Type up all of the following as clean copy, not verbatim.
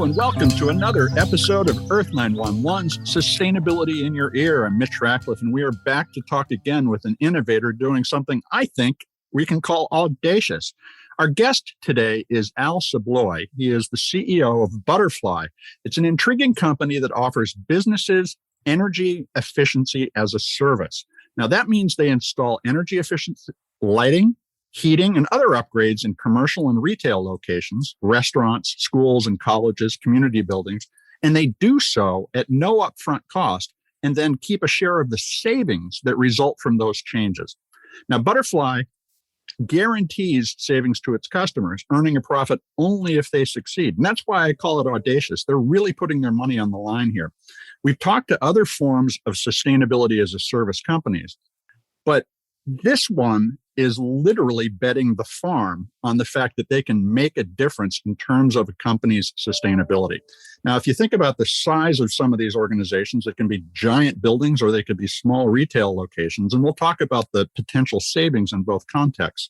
Hello and welcome to another episode of Earth911's Sustainability in Your Ear. I'm Mitch Ratcliffe, and we are back to talk again with an innovator doing something I think we can call audacious. Our guest today is Al Sabloy. He is the CEO of Budderfly. It's an intriguing company that offers businesses energy efficiency as a service. Now, that means they install energy efficient lighting, heating, and other upgrades in commercial and retail locations, restaurants, schools and colleges, community buildings, and they do so at no upfront cost and then keep a share of the savings that result from those changes. Now, Budderfly guarantees savings to its customers, earning a profit only if they succeed. And that's why I call it audacious. They're really putting their money on the line here. We've talked to other forms of sustainability as a service companies, but this one is literally betting the farm on the fact that they can make a difference in terms of a company's sustainability. Now, if you think about the size of some of these organizations, it can be giant buildings or they could be small retail locations. And we'll talk about the potential savings in both contexts.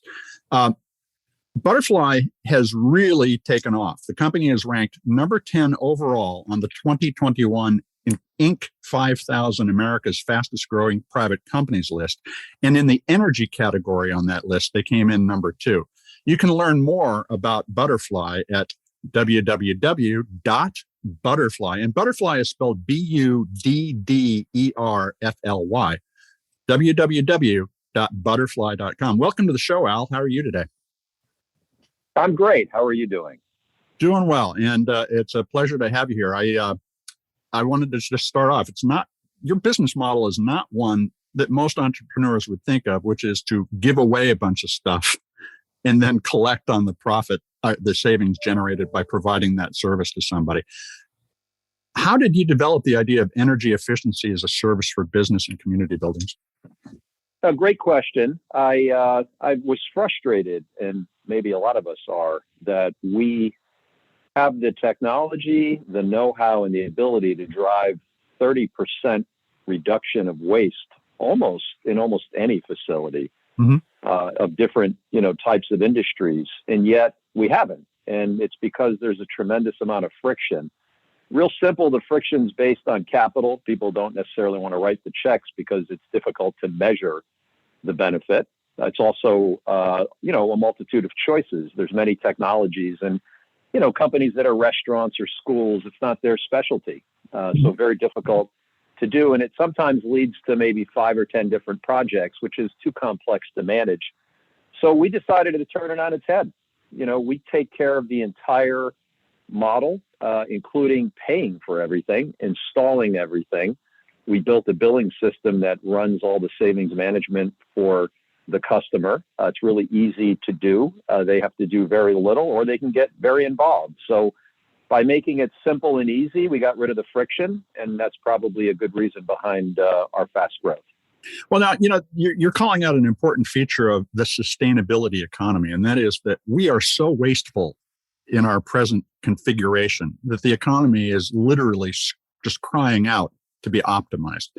Budderfly has really taken off. The company is ranked number 10 overall on the 2021 Inc. 5,000 America's fastest growing private companies list. And in the energy category on that list, they came in number 2. You can learn more about Budderfly at www.budderfly. And Budderfly is spelled Budderfly. www.budderfly.com. Welcome to the show, Al. How are you today? I'm great. How are you doing? Doing well. And it's a pleasure to have you here. I wanted to just start off. Your business model is not one that most entrepreneurs would think of, which is to give away a bunch of stuff and then collect on the profit, the savings generated by providing that service to somebody. How did you develop the idea of energy efficiency as a service for business and community buildings? A great question. I was frustrated, and maybe a lot of us are, that we have the technology, the know-how, and the ability to drive 30% reduction of waste in almost any facility of different types of industries, and yet we haven't. And it's because there's a tremendous amount of friction. Real simple, the friction's based on capital. People don't necessarily want to write the checks because it's difficult to measure the benefit. It's also a multitude of choices. There's many technologies, and companies that are restaurants or schools, it's not their specialty. So very difficult to do. And it sometimes leads to maybe 5 or 10 different projects, which is too complex to manage. So we decided to turn it on its head. We take care of the entire model, including paying for everything, installing everything. We built a billing system that runs all the savings management for the customer. It's really easy to do. They have to do very little, or they can get very involved. So by making it simple and easy, we got rid of the friction, and that's probably a good reason behind our fast growth. Well, now, you're calling out an important feature of the sustainability economy, and that is that we are so wasteful in our present configuration that the economy is literally just crying out to be optimized.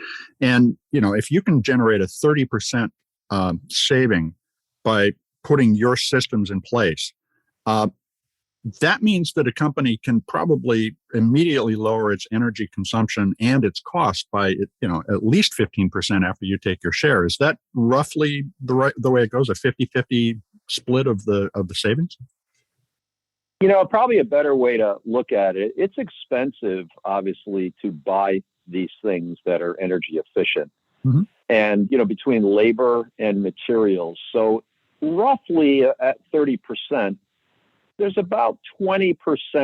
And, if you can generate a 30% saving by putting your systems in place, that means that a company can probably immediately lower its energy consumption and its cost by at least 15% after you take your share. Is that roughly the way it goes, a 50-50 split of the savings? Probably a better way to look at it. It's expensive, obviously, to buy these things that are energy efficient. And, between labor and materials. So roughly at 30%, there's about 20%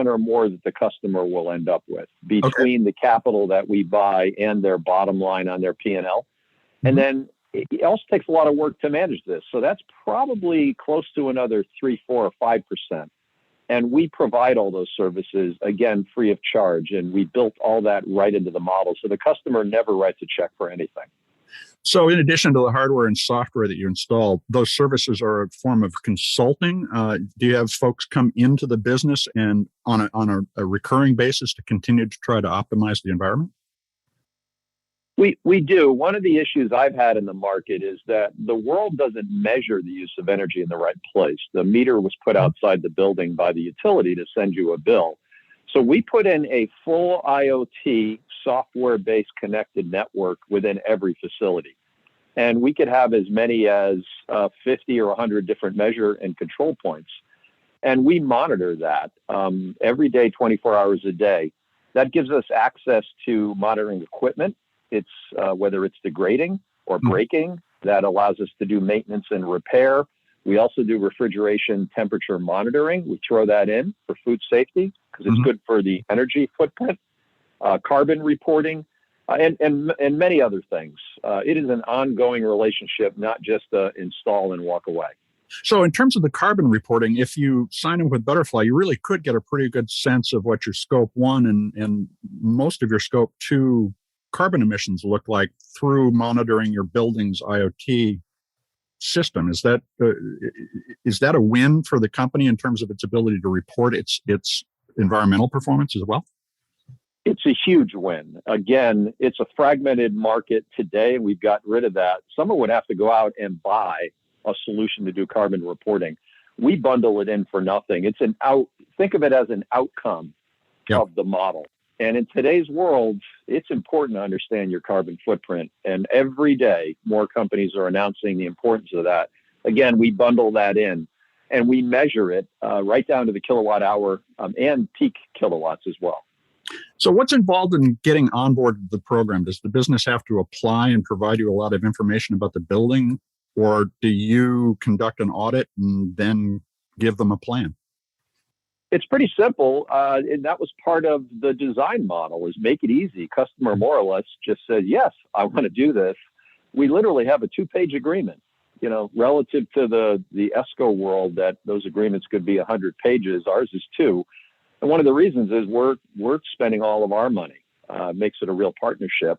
or more that the customer will end up with between the capital that we buy and their bottom line on their P&L. And then it also takes a lot of work to manage this. So that's probably close to another 3, 4, or 5%. And we provide all those services, again, free of charge. And we built all that right into the model. So the customer never writes a check for anything. So in addition to the hardware and software that you install, those services are a form of consulting. Do you have folks come into the business and on a recurring basis to continue to try to optimize the environment? We do. One of the issues I've had in the market is that the world doesn't measure the use of energy in the right place. The meter was put outside the building by the utility to send you a bill. So we put in a full IoT software-based connected network within every facility. And we could have as many as 50 or 100 different measure and control points. And we monitor that every day, 24 hours a day. That gives us access to monitoring equipment. It's whether it's degrading or breaking, that allows us to do maintenance and repair. We also do refrigeration temperature monitoring. We throw that in for food safety because it's good for the energy footprint, carbon reporting, and many other things. It is an ongoing relationship, not just install and walk away. So in terms of the carbon reporting, if you sign up with Budderfly, you really could get a pretty good sense of what your scope 1 and most of your scope 2 carbon emissions look like through monitoring your building's IoT system. Is that a win for the company in terms of its ability to report its environmental performance as well? It's a huge win. Again, it's a fragmented market today, and we've gotten rid of that. Someone would have to go out and buy a solution to do carbon reporting. We bundle it in for nothing. Think of it as an outcome of the model. And in today's world, it's important to understand your carbon footprint. And every day, more companies are announcing the importance of that. Again, we bundle that in and we measure it right down to the kilowatt hour and peak kilowatts as well. So what's involved in getting on board the program? Does the business have to apply and provide you a lot of information about the building? Or do you conduct an audit and then give them a plan? It's pretty simple. And that was part of the design model, is make it easy. Customer more or less just said, yes, I want to do this. We literally have a 2-page agreement, relative to the ESCO world, that those agreements could be 100 pages. Ours is 2. And one of the reasons is we're spending all of our money. Makes it a real partnership.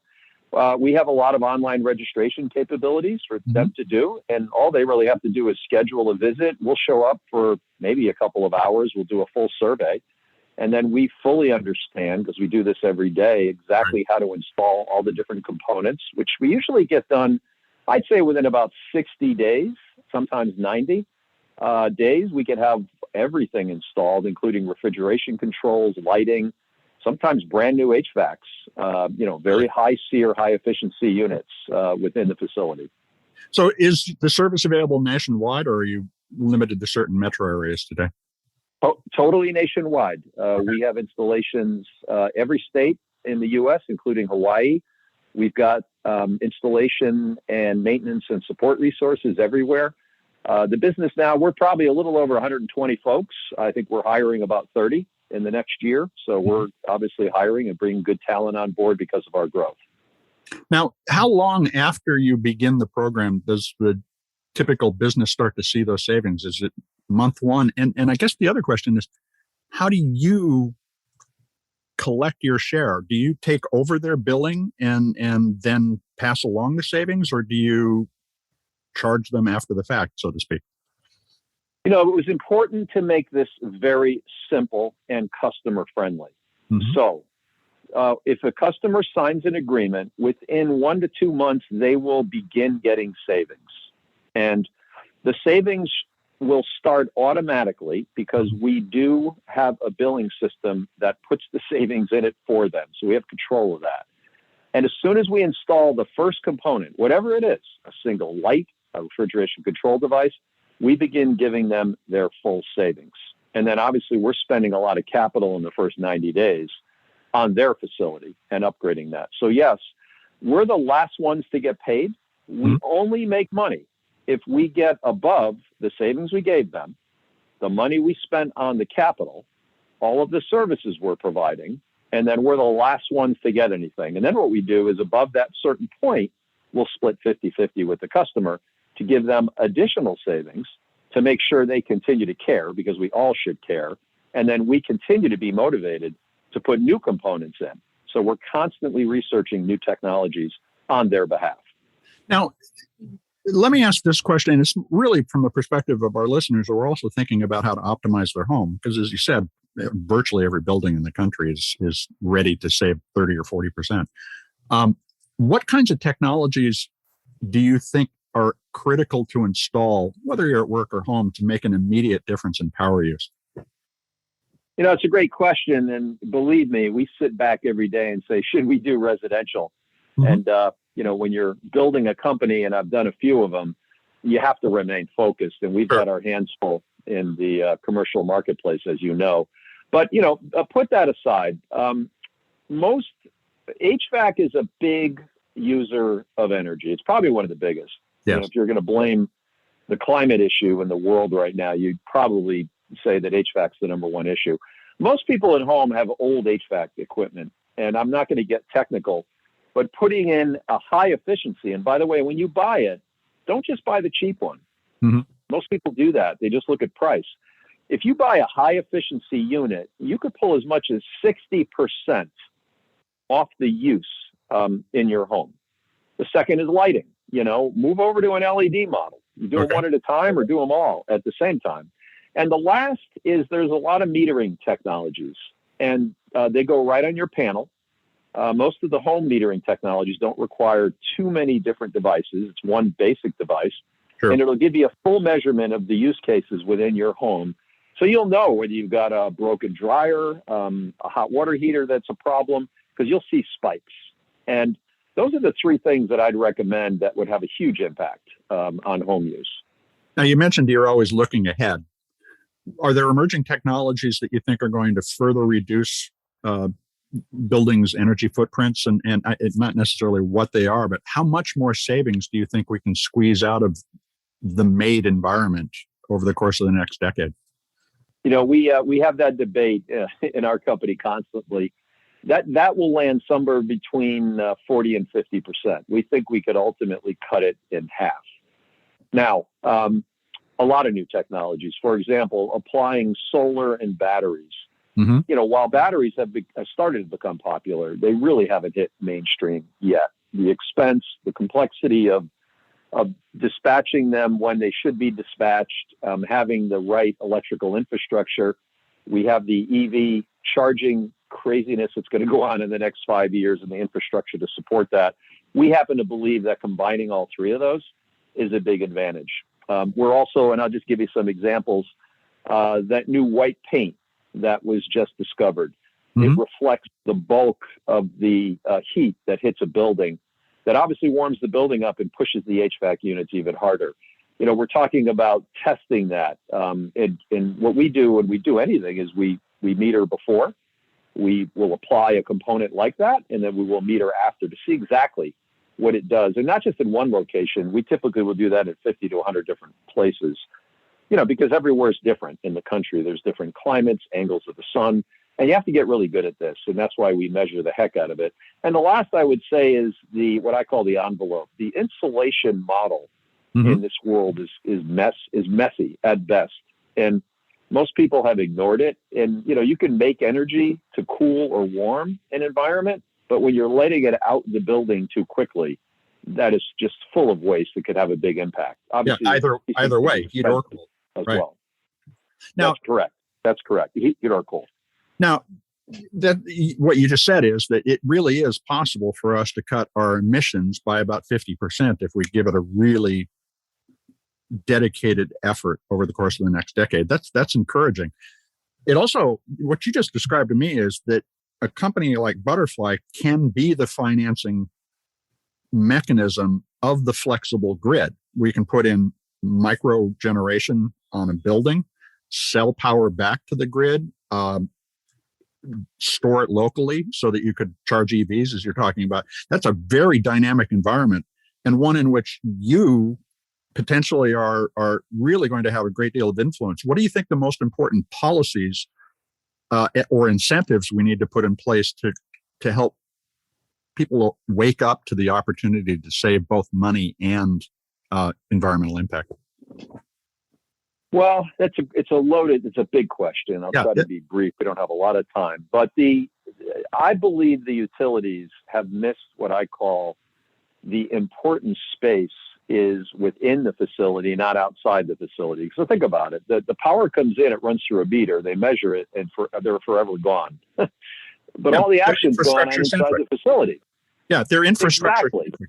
We have a lot of online registration capabilities for them to do, and all they really have to do is schedule a visit. We'll show up for maybe a couple of hours. We'll do a full survey, and then we fully understand, because we do this every day, exactly how to install all the different components, which we usually get done, I'd say, within about 60 days, sometimes 90 days. We can have everything installed, including refrigeration controls, lighting, sometimes brand new HVACs, very high SEER, high efficiency units within the facility. So is the service available nationwide, or are you limited to certain metro areas today? Oh, totally nationwide. We have installations every state in the U.S., including Hawaii. We've got installation and maintenance and support resources everywhere. The business now, we're probably a little over 120 folks. I think we're hiring about 30 in the next year. So we're obviously hiring and bringing good talent on board because of our growth. Now, how long after you begin the program does the typical business start to see those savings? Is it month 1? And I guess the other question is, how do you collect your share? Do you take over their billing and then pass along the savings, or do you charge them after the fact, so to speak? It was important to make this very simple and customer friendly. So if a customer signs an agreement, within 1 to 2 months, they will begin getting savings. And the savings will start automatically because we do have a billing system that puts the savings in it for them. So we have control of that. And as soon as we install the first component, whatever it is, a single light, a refrigeration control device, we begin giving them their full savings. And then obviously we're spending a lot of capital in the first 90 days on their facility and upgrading that. So yes, we're the last ones to get paid. We only make money if we get above the savings we gave them, the money we spent on the capital, all of the services we're providing, and then we're the last ones to get anything. And then what we do is, above that certain point, we'll split 50-50 with the customer to give them additional savings to make sure they continue to care, because we all should care. And then we continue to be motivated to put new components in. So we're constantly researching new technologies on their behalf. Now, let me ask this question. It's really from the perspective of our listeners who are also thinking about how to optimize their home. Because as you said, virtually every building in the country is ready to save 30 or 40%. What kinds of technologies do you think are critical to install, whether you're at work or home, to make an immediate difference in power use? It's a great question. And believe me, we sit back every day and say, should we do residential? Mm-hmm. And, when you're building a company, and I've done a few of them, you have to remain focused. And we've got our hands full in the commercial marketplace, as you know. But, put that aside. Most HVAC is a big user of energy. It's probably one of the biggest. Yes. If you're going to blame the climate issue in the world right now, you'd probably say that HVAC is the number one issue. Most people at home have old HVAC equipment, and I'm not going to get technical, but putting in a high efficiency. And by the way, when you buy it, don't just buy the cheap one. Mm-hmm. Most people do that. They just look at price. If you buy a high efficiency unit, you could pull as much as 60% off the use in your home. The second is lighting. Move over to an LED model. You do them one at a time or do them all at the same time. And the last is there's a lot of metering technologies, and they go right on your panel. Most of the home metering technologies don't require too many different devices. It's one basic device, and it'll give you a full measurement of the use cases within your home. So you'll know whether you've got a broken dryer, a hot water heater that's a problem, because you'll see spikes. And those are the three things that I'd recommend that would have a huge impact on home use. Now, you mentioned you're always looking ahead. Are there emerging technologies that you think are going to further reduce buildings' energy footprints? And it's not necessarily what they are, but how much more savings do you think we can squeeze out of the made environment over the course of the next decade? We have that debate in our company constantly. That will land somewhere between 40 and 50%. We think we could ultimately cut it in half. Now, a lot of new technologies, for example, applying solar and batteries. Mm-hmm. While batteries have started to become popular, they really haven't hit mainstream yet. The expense, the complexity of dispatching them when they should be dispatched, having the right electrical infrastructure. We have the EV charging craziness that's going to go on in the next 5 years and the infrastructure to support that. We happen to believe that combining all three of those is a big advantage. We're also, and I'll just give you some examples, that new white paint that was just discovered. Mm-hmm. It reflects the bulk of the heat that hits a building that obviously warms the building up and pushes the HVAC units even harder. We're talking about testing that. And what we do when we do anything is we meter before. We will apply a component like that, and then we will meter after to see exactly what it does. And not just in one location. We typically will do that at 50 to 100 different places, because everywhere is different in the country. There's different climates, angles of the sun, and you have to get really good at this. And that's why we measure the heck out of it. And the last I would say is what I call the envelope. The insulation model mm-hmm. in this world is messy at best. And most people have ignored it. And, you can make energy to cool or warm an environment, but when you're letting it out the building too quickly, that is just full of waste that could have a big impact. Obviously, either way, heat or cool. As right. well. Now, That's correct. Heat or cool. Now, what you just said is that it really is possible for us to cut our emissions by about 50% if we give it a really dedicated effort over the course of the next decade. That's encouraging. It also, what you just described to me is that a company like Budderfly can be the financing mechanism of the flexible grid. We can put in micro generation on a building, sell power back to the grid, store it locally so that you could charge EVs as you're talking about. That's a very dynamic environment, and one in which you potentially are really going to have a great deal of influence. What do you think the most important policies or incentives we need to put in place to help people wake up to the opportunity to save both money and environmental impact? Well, it's a big question. I'll try to be brief. We don't have a lot of time, but I believe the utilities have missed what I call the important space is within the facility, not outside the facility. So think about it. The power comes in, it runs through a meter, they measure it, and they're forever gone. But all the action's gone on inside the facility. Yeah, they're infrastructure. Exactly.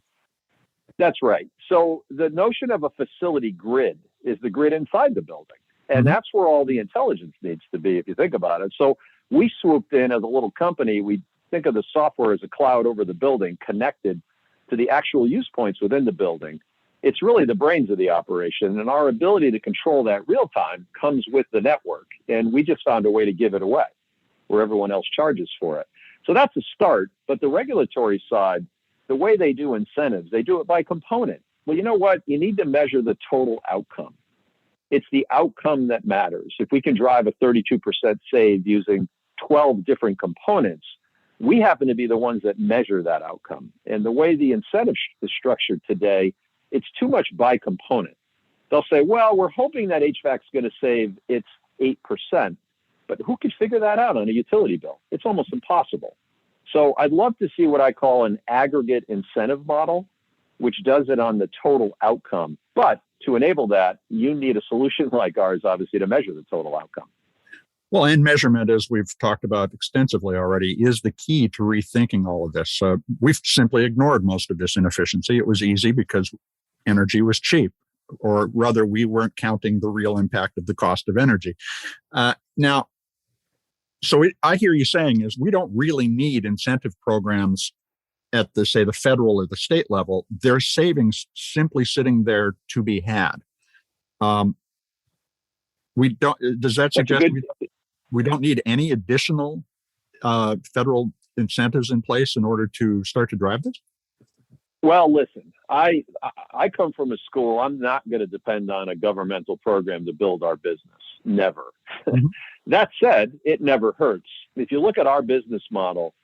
That's right. So the notion of a facility grid is the grid inside the building. And that's where all the intelligence needs to be, if you think about it. So we swooped in as a little company. We think of the software as a cloud over the building, connected to the actual use points within the building. It's really the brains of the operation, and our ability to control that real time comes with the network. And we just found a way to give it away where everyone else charges for it. So that's a start. But the regulatory side, the way they do incentives, they do it by component. Well, you know what? You need to measure the total outcome. It's the outcome that matters. If we can drive a 32% save using 12 different components, we happen to be the ones that measure that outcome. And the way the incentive is structured today, it's too much by component. They'll say, well, we're hoping that HVAC's going to save its 8%, but who could figure that out on a utility bill? It's almost impossible. So I'd love to see what I call an aggregate incentive model, which does it on the total outcome. But to enable that, you need a solution like ours, obviously, to measure the total outcome. Well, and measurement, as we've talked about extensively already, is the key to rethinking all of this. We've simply ignored most of this inefficiency. It was easy because energy was cheap, or rather, we weren't counting the real impact of the cost of energy. Now, I hear you saying is we don't really need incentive programs at the federal or the state level. There's savings simply sitting there to be had. We don't. Does that suggest we don't need any additional federal incentives in place in order to start to drive this? Well, listen, I come from a school. I'm not going to depend on a governmental program to build our business. Never. Mm-hmm. That said, it never hurts. If you look at our business model,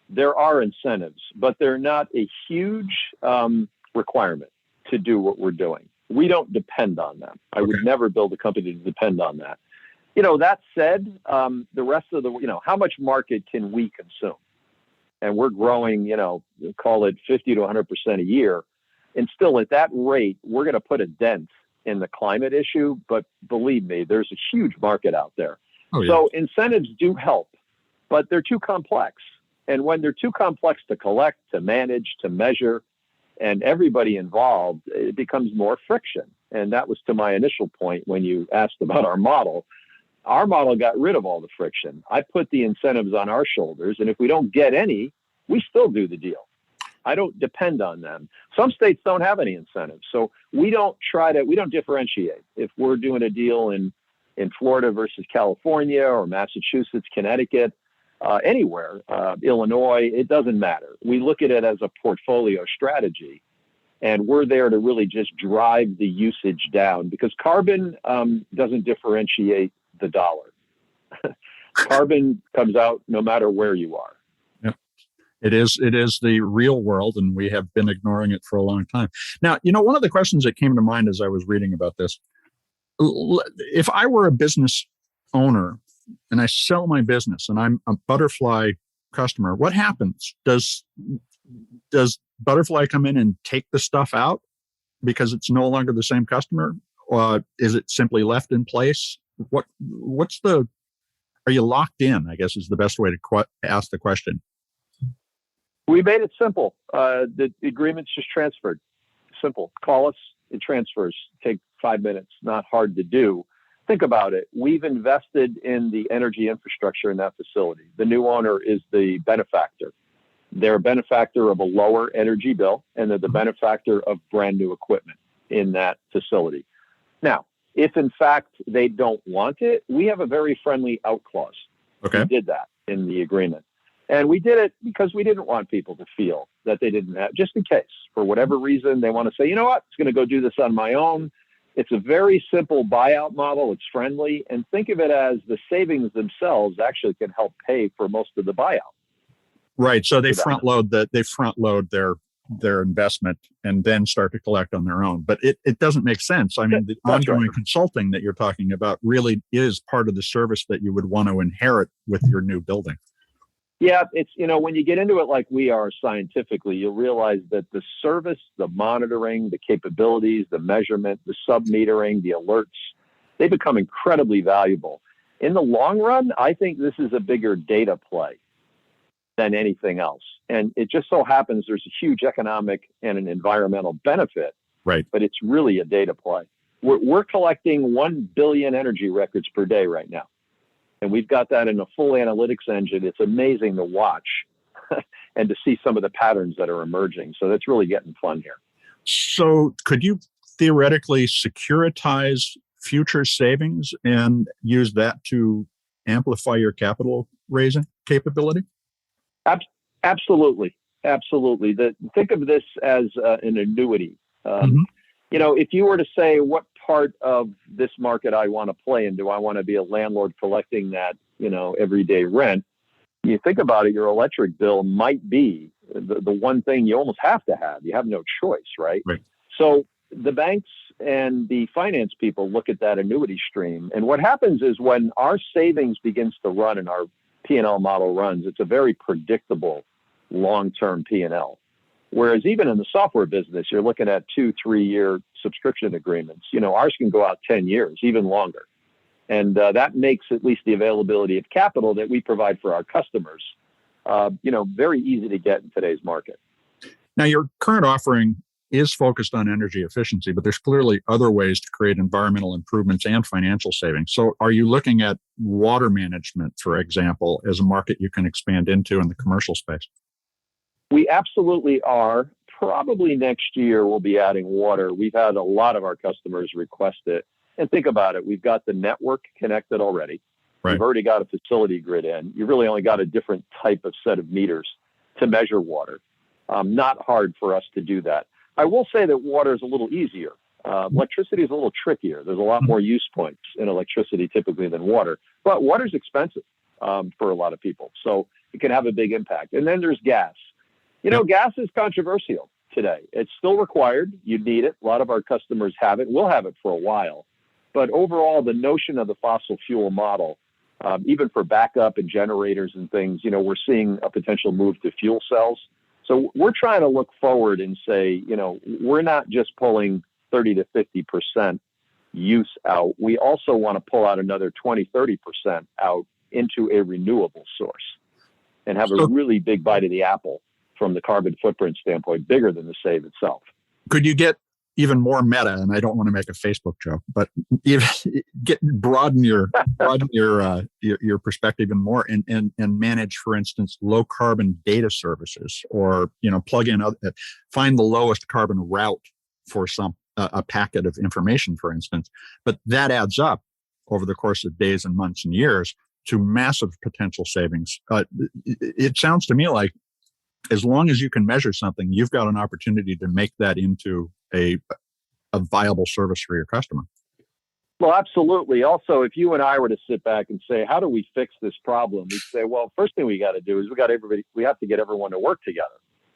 there are incentives, but they're not a huge requirement to do what we're doing. We don't depend on them. I would never build a company to depend on that. That said, the rest of how much market can we consume? And we're growing, call it 50 to 100% a year. And still at that rate, we're going to put a dent in the climate issue. But believe me, there's a huge market out there. Oh, yeah. So incentives do help, but they're too complex. And when they're too complex to collect, to manage, to measure, and everybody involved, it becomes more friction. And that was to my initial point when you asked about our model. Our model got rid of all the friction. I put the incentives on our shoulders, and if we don't get any, we still do the deal. I don't depend on them. Some states don't have any incentives, so we don't differentiate. If we're doing a deal in Florida versus California or Massachusetts, Connecticut, anywhere, Illinois, it doesn't matter. We look at it as a portfolio strategy, and we're there to really just drive the usage down because carbon doesn't differentiate the dollar. Carbon comes out no matter where you are. Yeah, it is the real world, and we have been ignoring it for a long time. Now, one of the questions that came to mind as I was reading about this, if I were a business owner and I sell my business and I'm a Budderfly customer, what happens? Does Budderfly come in and take the stuff out because it's no longer the same customer? Or is it simply left in place? Are you locked in, I guess is the best way to ask the question. We made it simple. The agreement's just transferred. Simple. Call us, it transfers. Take 5 minutes, not hard to do. Think about it. We've invested in the energy infrastructure in that facility. The new owner is the benefactor. They're a benefactor of a lower energy bill, and they're the benefactor of brand new equipment in that facility. Now, if in fact they don't want it, we have a very friendly out clause. Okay. We did that in the agreement. And we did it because we didn't want people to feel that they didn't have, just in case, for whatever reason, they want to say, you know what, I'm going to go do this on my own. It's a very simple buyout model. It's friendly. And think of it as the savings themselves actually can help pay for most of the buyout. Right. So they front load their investment and then start to collect on their own. But it doesn't make sense. I mean, the ongoing consulting that you're talking about really is part of the service that you would want to inherit with your new building. Yeah, it's, when you get into it like we are scientifically, you'll realize that the service, the monitoring, the capabilities, the measurement, the sub-metering, the alerts, they become incredibly valuable. In the long run, I think this is a bigger data play than anything else. And it just so happens there's a huge economic and an environmental benefit, right? But it's really a data play. We're collecting 1 billion energy records per day right now. And we've got that in a full analytics engine. It's amazing to watch and to see some of the patterns that are emerging. So that's really getting fun here. So could you theoretically securitize future savings and use that to amplify your capital raising capability? Absolutely. Absolutely. Think of this as an annuity. If you were to say, what part of this market I want to play in, do I want to be a landlord collecting that, everyday rent? You think about it, your electric bill might be the one thing you almost have to have. You have no choice, right? Right. So the banks and the finance people look at that annuity stream. And what happens is when our savings begins to run and our P&L model runs, it's a very predictable long-term P&L. Whereas even in the software business, you're looking at 2-3 year subscription agreements. Ours can go out 10 years, even longer. And that makes at least the availability of capital that we provide for our customers, very easy to get in today's market. Now, your current offering is focused on energy efficiency, but there's clearly other ways to create environmental improvements and financial savings. So are you looking at water management, for example, as a market you can expand into in the commercial space? We absolutely are. Probably next year, we'll be adding water. We've had a lot of our customers request it. And think about it. We've got the network connected already. Right. We've already got a facility grid in. You really only got a different type of set of meters to measure water. Not hard for us to do that. I will say that water is a little easier. Electricity is a little trickier. There's a lot more use points in electricity typically than water. But water is expensive for a lot of people. So it can have a big impact. And then there's gas. Gas is controversial today. It's still required. You need it. A lot of our customers have it. We'll have it for a while. But overall, the notion of the fossil fuel model, even for backup and generators and things, we're seeing a potential move to fuel cells. So we're trying to look forward and say, we're not just pulling 30 to 50% use out. We also want to pull out another 20, 30% out into a renewable source and have a really big bite of the apple from the carbon footprint standpoint, bigger than the save itself. Could you get even more meta? And I don't want to make a Facebook joke, but broaden your perspective even more and manage, for instance, low carbon data services, or plug in find the lowest carbon route for a packet of information, for instance. But that adds up over the course of days and months and years to massive potential savings. It sounds to me like, as long as you can measure something, you've got an opportunity to make that into a viable service for your customer. Well, absolutely. Also, if you and I were to sit back and say, how do we fix this problem? We'd say, well, first thing we got to do is we have to get everyone to work together.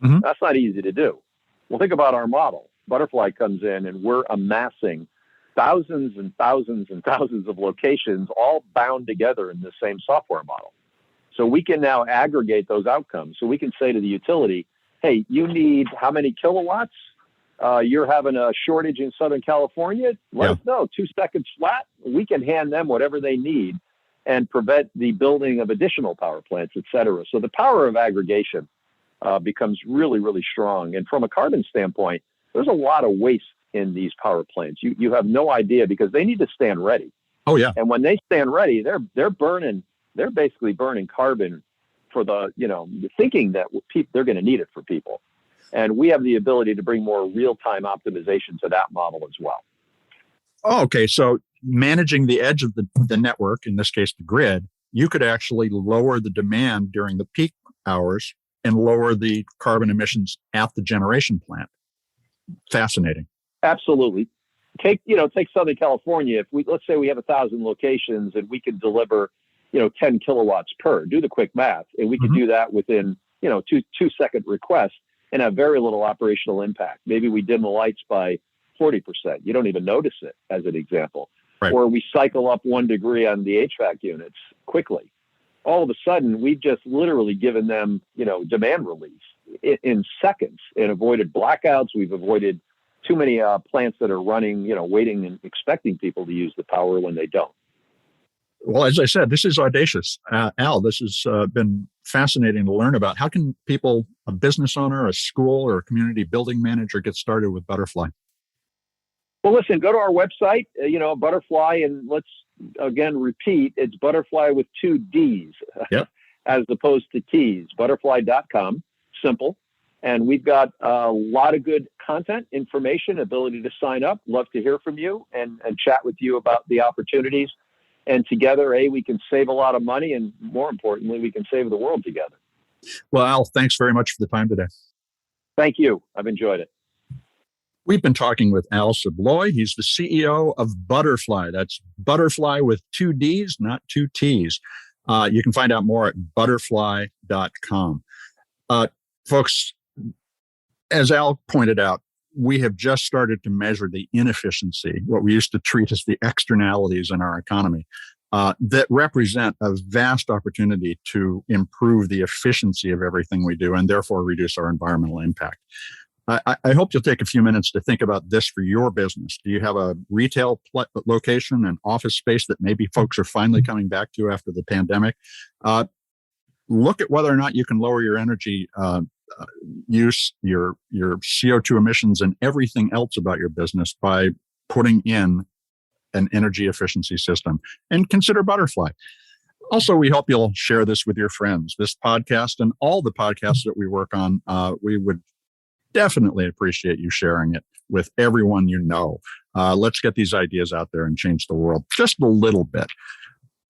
Mm-hmm. That's not easy to do. Well, think about our model. Budderfly comes in and we're amassing thousands and thousands and thousands of locations all bound together in the same software model. So we can now aggregate those outcomes. So we can say to the utility, hey, you need how many kilowatts? You're having a shortage in Southern California. Let us know. 2 seconds flat. We can hand them whatever they need and prevent the building of additional power plants, et cetera. So the power of aggregation becomes really, really strong. And from a carbon standpoint, there's a lot of waste in these power plants. You have no idea, because they need to stand ready. Oh, yeah. And when they stand ready, they're basically burning carbon for thinking that they're going to need it for people. And we have the ability to bring more real-time optimization to that model as well. Oh, okay. So managing the edge of the network, in this case, the grid, you could actually lower the demand during the peak hours and lower the carbon emissions at the generation plant. Fascinating. Absolutely. Take Southern California. Let's say we have 1,000 locations and we can deliver 10 kilowatts per. Do the quick math, and we can do that within 2-second requests and have very little operational impact. Maybe we dim the lights by 40%. You don't even notice it, as an example. Right. Or we cycle up 1 degree on the HVAC units quickly. All of a sudden, we've just literally given them demand relief in seconds and avoided blackouts. We've avoided too many plants that are running, waiting and expecting people to use the power when they don't. Well, as I said, this is audacious. Al, this has been fascinating to learn about. How can people, a business owner, a school, or a community building manager, get started with Budderfly? Well, listen, go to our website, Budderfly, and let's again repeat, it's Budderfly with 2 D's yep. as opposed to T's, budderfly.com, simple. And we've got a lot of good content, information, ability to sign up. Love to hear from you and chat with you about the opportunities. And together, we can save a lot of money, and more importantly, we can save the world together. Well, Al, thanks very much for the time today. Thank you. I've enjoyed it. We've been talking with Al Sabloy. He's the CEO of Budderfly. That's Budderfly with 2 D's, not 2 T's. You can find out more at budderfly.com. Folks, as Al pointed out, we have just started to measure the inefficiency, what we used to treat as the externalities in our economy, that represent a vast opportunity to improve the efficiency of everything we do and therefore reduce our environmental impact. I hope you'll take a few minutes to think about this for your business. Do you have a retail location, an office space that maybe folks are finally coming back to after the pandemic? Look at whether or not you can lower your energy use, your CO2 emissions, and everything else about your business by putting in an energy efficiency system, and consider Budderfly. Also, we hope you'll share this with your friends. This podcast and all the podcasts that we work on, we would definitely appreciate you sharing it with everyone you know. Let's get these ideas out there and change the world just a little bit.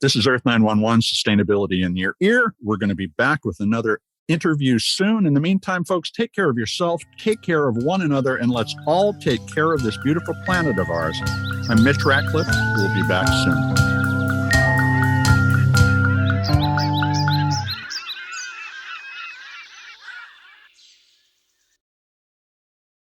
This is Earth911, Sustainability in Your Ear. We're going to be back with another interview soon. In the meantime, folks, take care of yourself, take care of one another, and let's all take care of this beautiful planet of ours. I'm Mitch Ratcliffe. We'll be back soon.